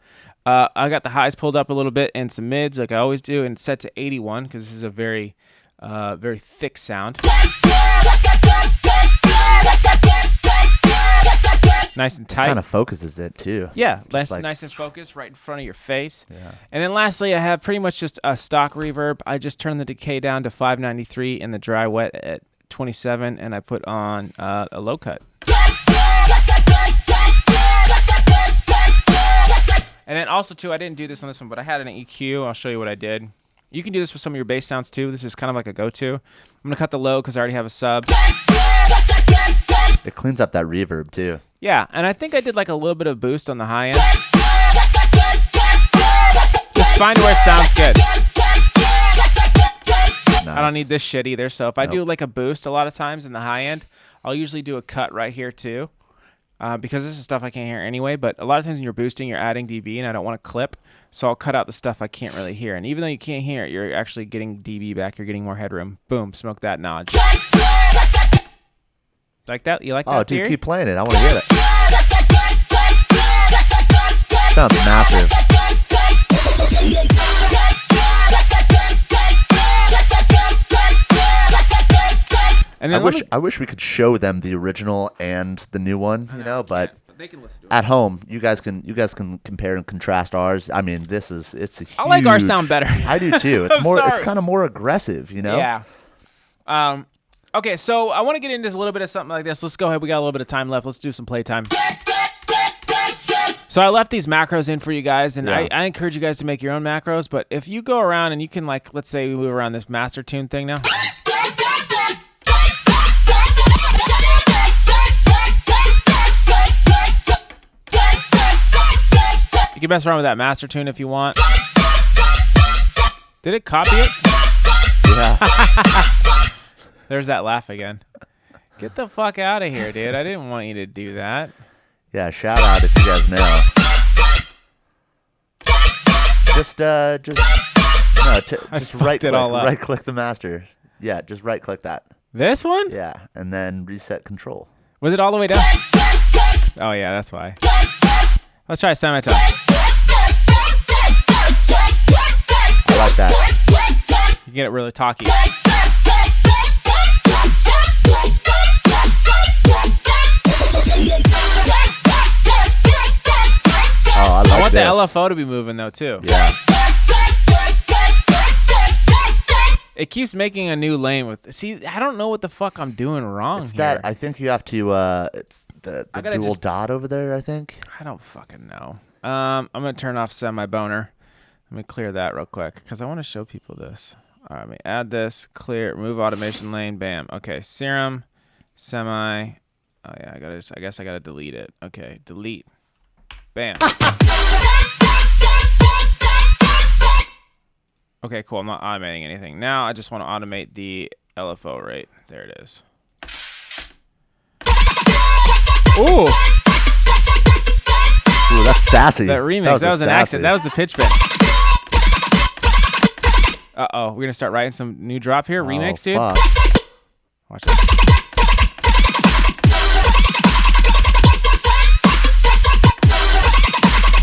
[SPEAKER 1] I got the highs pulled up a little bit and some mids like I always do, and set to 81 because this is a very, very thick sound. Nice and tight.
[SPEAKER 2] Kind of focuses it too.
[SPEAKER 1] Yeah,
[SPEAKER 2] Just
[SPEAKER 1] nice and focused right in front of your face.
[SPEAKER 2] Yeah.
[SPEAKER 1] And then lastly, I have pretty much just a stock reverb. I just turned the decay down to 593 and the dry wet at 27, and I put on a low cut. And then also, too, I didn't do this on this one, but I had an EQ. I'll show you what I did. You can do this with some of your bass sounds, too. This is kind of like a go-to. I'm going to cut the low because I already have a sub.
[SPEAKER 2] It cleans up that reverb, too.
[SPEAKER 1] Yeah, and I think I did like a little bit of boost on the high end. Just find where it sounds good.
[SPEAKER 2] Nice.
[SPEAKER 1] I don't need this shit either. So if I do like a boost a lot of times in the high end, I'll usually do a cut right here, too. because this is stuff I can't hear anyway. But a lot of times when you're boosting, you're adding dB, and I don't want to clip, so I'll cut out the stuff I can't really hear. And even though you can't hear it, you're actually getting dB back. You're getting more headroom. Boom, smoke that notch. Like that? You like that?
[SPEAKER 2] Oh, dude,
[SPEAKER 1] theory?
[SPEAKER 2] keep playing it. I want to hear it. Sounds massive.
[SPEAKER 1] And then
[SPEAKER 2] I wish we could show them the original and the new one, but
[SPEAKER 1] they can listen to it.
[SPEAKER 2] at home you guys can compare and contrast ours. I mean, it's a huge,
[SPEAKER 1] I like our sound better.
[SPEAKER 2] I do too. It's it's kind of more aggressive,
[SPEAKER 1] Yeah. Okay, so I want to get into a little bit of something like this. Let's go ahead. We got a little bit of time left. Let's do some playtime. So I left these macros in for you guys, and I encourage you guys to make your own macros. But if you go around and you can, like, let's say we move around this master tune thing now. You can mess around with that master tune if you want. Did it copy it?
[SPEAKER 2] Yeah.
[SPEAKER 1] There's that laugh again. Get the fuck out of here, dude. I didn't want you to do that.
[SPEAKER 2] Yeah, shout out if you guys know. Just right click the master. Yeah, just right click that.
[SPEAKER 1] This one?
[SPEAKER 2] Yeah, and then reset control.
[SPEAKER 1] Was it all the way down? Oh yeah, that's why. Let's try semitone.
[SPEAKER 2] I like that.
[SPEAKER 1] You get it really talky.
[SPEAKER 2] Oh, I
[SPEAKER 1] want
[SPEAKER 2] this.
[SPEAKER 1] the LFO to be moving though too.
[SPEAKER 2] Yeah.
[SPEAKER 1] It keeps making a new lane with. See, I don't know what the fuck I'm doing wrong
[SPEAKER 2] It's
[SPEAKER 1] here.
[SPEAKER 2] that I think you have to. It's the dual dot over there. I think.
[SPEAKER 1] I don't fucking know. I'm gonna turn off semi-boner. Let me clear that real quick because I want to show people this. All right, let me add this. Clear. Remove automation lane. Bam. Okay. Serum. Semi. Oh yeah. I guess I gotta delete it. Okay. Delete. Bam. Okay, cool. I'm not automating anything. Now I just want to automate the LFO rate. There it is. Ooh.
[SPEAKER 2] Ooh, that's sassy.
[SPEAKER 1] That remix. That was an accent. That was the pitch bend. Uh-oh. We're going to start writing some new drop here. Remix, dude.
[SPEAKER 2] Fuck.
[SPEAKER 1] Watch this.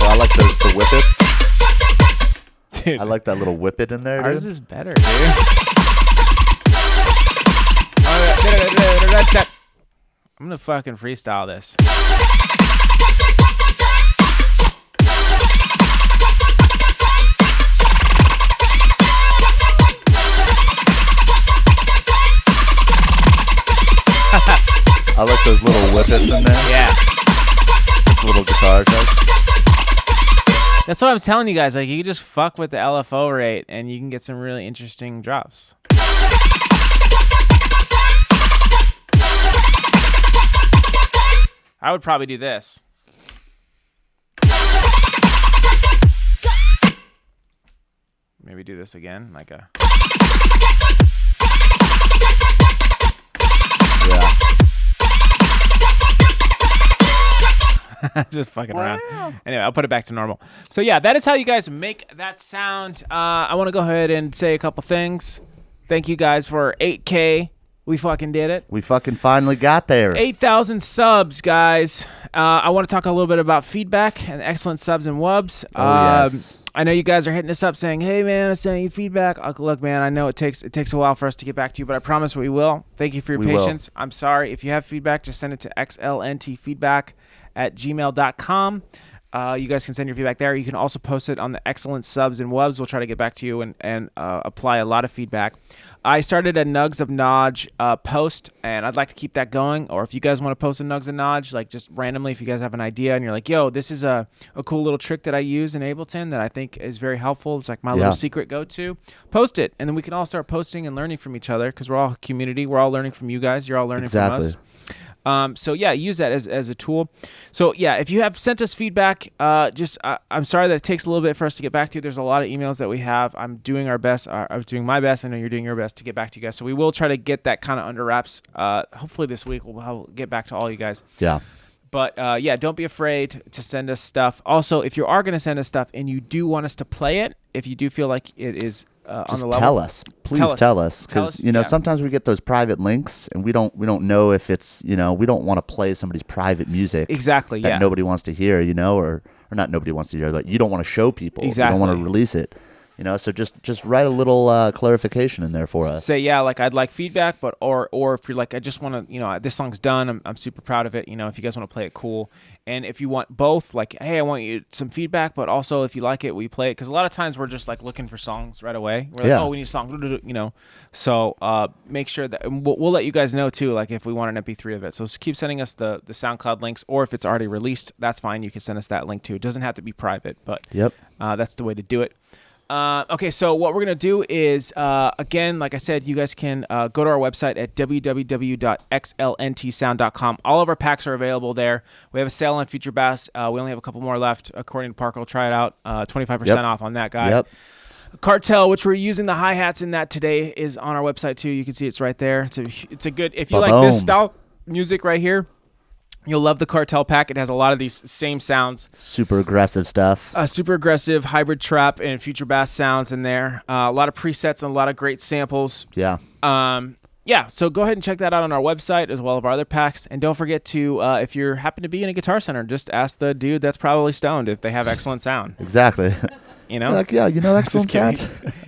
[SPEAKER 2] Oh, I like the whippets.
[SPEAKER 1] Dude,
[SPEAKER 2] I like that little whippet in there,
[SPEAKER 1] ours
[SPEAKER 2] dude.
[SPEAKER 1] is better, dude. I'm going to fucking freestyle this.
[SPEAKER 2] I like those little whippets in there.
[SPEAKER 1] Yeah.
[SPEAKER 2] Those little guitars.
[SPEAKER 1] That's what I'm telling you guys. Like, you can just fuck with the LFO rate, and you can get some really interesting drops. I would probably do this. Maybe do this again, like a...
[SPEAKER 2] Yeah.
[SPEAKER 1] Just fucking around. Anyway, I'll put it back to normal. So yeah, that is how you guys make that sound. I want to go ahead and say a couple things. Thank you guys for 8K. We fucking did it.
[SPEAKER 2] We fucking finally got there.
[SPEAKER 1] 8,000 subs, guys. I want to talk a little bit about feedback and excellent subs and wubs.
[SPEAKER 2] Yes.
[SPEAKER 1] I know you guys are hitting us up saying, "Hey man, I sent you feedback." Look, man, I know it takes a while for us to get back to you, but I promise we will. Thank you for your patience. I'm sorry. If you have feedback, just send it to xlntfeedback@gmail.com. You guys can send your feedback there. You can also post it on the excellent subs and wubs. We'll try to get back to you and apply a lot of feedback. I started a Nugs of Nodge post, and I'd like to keep that going. Or if you guys want to post a Nugs of Nodge, like just randomly, if you guys have an idea and you're like, yo, this is a cool little trick that I use in Ableton that I think is very helpful. It's like my little secret go-to. Post it, and then we can all start posting and learning from each other because we're all a community. We're all learning from you guys. You're all learning from us. So yeah, use that as a tool. So yeah, if you have sent us feedback, I'm sorry that it takes a little bit for us to get back to you. There's a lot of emails that we have. I'm doing our best. I'm doing my best. I know you're doing your best to get back to you guys. So we will try to get that kind of under wraps. Hopefully this week we'll get back to all you guys.
[SPEAKER 2] Yeah.
[SPEAKER 1] But yeah, don't be afraid to send us stuff. Also, if you are going to send us stuff and you do want us to play it, if you do feel like it is on the level,
[SPEAKER 2] tell us. Please tell us, because
[SPEAKER 1] yeah.
[SPEAKER 2] sometimes we get those private links and we don't know if it's we don't want to play somebody's private music
[SPEAKER 1] exactly
[SPEAKER 2] that nobody wants to hear, or not nobody wants to hear, but you don't want to show people.
[SPEAKER 1] Exactly.
[SPEAKER 2] You don't want to release it. So just write a little clarification in there for us.
[SPEAKER 1] Say, like I'd like feedback, but or if you're like, I just want to, this song's done. I'm super proud of it. If you guys want to play it, cool. And if you want both, like, hey, I want you some feedback, but also if you like it, we play it. Because a lot of times we're just like looking for songs right away. We're like, oh, we need a song, So make sure that we'll let you guys know too, like if we want an MP3 of it. So keep sending us the SoundCloud links, or if it's already released, that's fine. You can send us that link too. It doesn't have to be private, but that's the way to do it. Okay, so what we're going to do is, again, like I said, you guys can go to our website at www.xlntsound.com. All of our packs are available there. We have a sale on Future Bass. We only have a couple more left. According to Parker, we'll try it out. 25% off on that guy.
[SPEAKER 2] Yep.
[SPEAKER 1] Cartel, which we're using the hi-hats in that today, is on our website too. You can see it's right there. It's a good, if you like this style music right here, you'll love the Cartel pack. It has a lot of these same sounds.
[SPEAKER 2] Super aggressive stuff.
[SPEAKER 1] Super aggressive hybrid trap and future bass sounds in there. A lot of presets and a lot of great samples.
[SPEAKER 2] Yeah.
[SPEAKER 1] So go ahead and check that out on our website as well as our other packs. And don't forget to, if you happen to be in a Guitar Center, just ask the dude that's probably stoned if they have excellent sound.
[SPEAKER 2] Exactly.
[SPEAKER 1] Like,
[SPEAKER 2] excellent sound.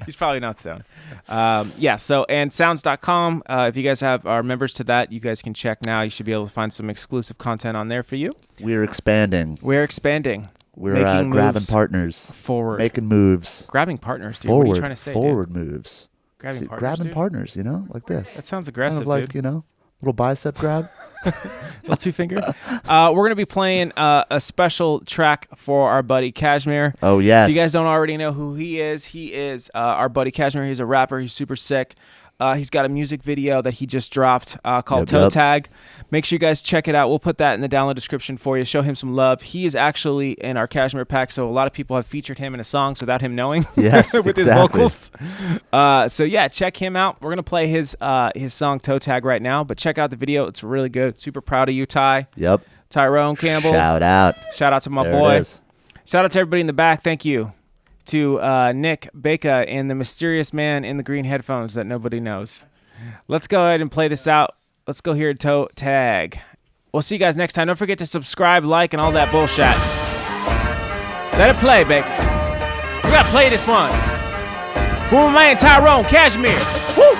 [SPEAKER 1] He's probably not stoned. And sounds.com, if you guys are members to that, you guys can check now. You should be able to find some exclusive content on there for you.
[SPEAKER 2] We're expanding.
[SPEAKER 1] We're
[SPEAKER 2] grabbing partners.
[SPEAKER 1] Forward.
[SPEAKER 2] Making moves.
[SPEAKER 1] Grabbing partners, dude.
[SPEAKER 2] Forward,
[SPEAKER 1] what are you trying to say,
[SPEAKER 2] Forward
[SPEAKER 1] dude?
[SPEAKER 2] moves.
[SPEAKER 1] Grabbing
[SPEAKER 2] partners, like this.
[SPEAKER 1] That sounds aggressive,
[SPEAKER 2] kind of like,
[SPEAKER 1] dude.
[SPEAKER 2] Little bicep grab.
[SPEAKER 1] Little two finger. We're going to be playing a special track for our buddy Cashmere.
[SPEAKER 2] Oh, yes.
[SPEAKER 1] If you guys don't already know who he is our buddy Cashmere. He's a rapper. He's super sick. He's got a music video that he just dropped called Toe Tag. Make sure you guys check it out. We'll put that in the download description for you. Show him some love. He is actually in our Cashmere pack, so a lot of people have featured him in a songs without him knowing.
[SPEAKER 2] Yes,
[SPEAKER 1] with his vocals. Check him out. We're going to play his song Toe Tag right now, but check out the video. It's really good. Super proud of you, Ty.
[SPEAKER 2] Yep.
[SPEAKER 1] Tyrone Campbell.
[SPEAKER 2] Shout out to
[SPEAKER 1] my boy. Shout out to everybody in the back. Thank you. To Nick Baker and the mysterious man in the green headphones that nobody knows. Let's go ahead and play this out. Let's go here to Toe Tag. We'll see you guys next time. Don't forget to subscribe, like, and all that bullshit. Let it play, Bex. We gotta play this one. Who am I and Tyrone Cashmere? Woo!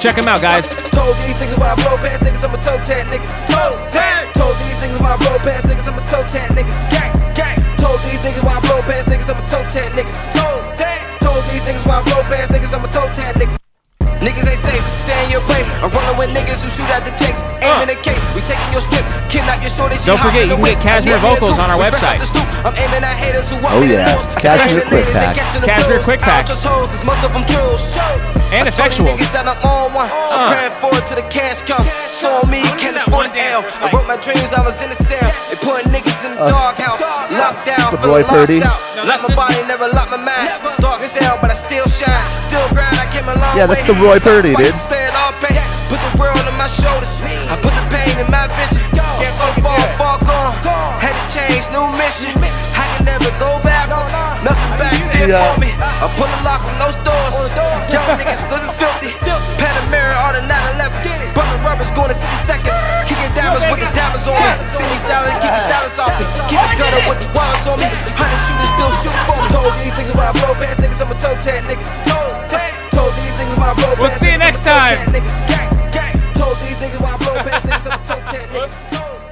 [SPEAKER 1] Check him out, guys.
[SPEAKER 3] Told these niggas why I blow past niggas, I'm a toe tag niggas. Toe tag. Told these niggas why I blow past niggas, I'm a toe tag niggas. Gang, gang. Told these niggas why I blow past niggas, I'm a toe tag niggas. Toe tag. Told these niggas why I blow past niggas, I'm a toe tag niggas. Niggas ain't safe, stay in your place. I'm rolling with niggas who shoot out the checks. Aim in the case, we taking your script. Kidnap your shorty.
[SPEAKER 1] Don't forget, you can get Cashmere vocals on our website.
[SPEAKER 3] I'm aiming at haters who want
[SPEAKER 2] me to lose. Cashmere Quick Pack.
[SPEAKER 1] Cashmere Quick Pack. And effectuals.
[SPEAKER 3] I'm praying forward to the cash come. Saw me, can't afford an L. I wrote my dreams, I was in the cell. They putting niggas in the doghouse. Locked down, feeling lost out. Lock my body, never lock my mind. Dark cell, but I still shine. Still grind, I came a long way.
[SPEAKER 2] Yeah, that's the Roy Purdy, dude.
[SPEAKER 3] Put the world on my shoulders. I put the pain in my vision. Yeah, so far gone. Had to change, new mission. I can never go backwards. Nothing back there for me. I pull the lock on those doors. Young niggas living filthy. Panamera on the 911. Brother rubbers going to 60 seconds. Kicking diamonds with the diamonds on me. See me styling, keep me styling off me. Keep it gutter with the wallets on me. 100 shooters still shooting for me. Told these niggas when I blow past niggas, I'm a toe tag niggas. Told these niggas when I blow past niggas.
[SPEAKER 1] We'll see you next time.
[SPEAKER 3] Told these niggas when I blow past niggas, I'm a toe tag niggas.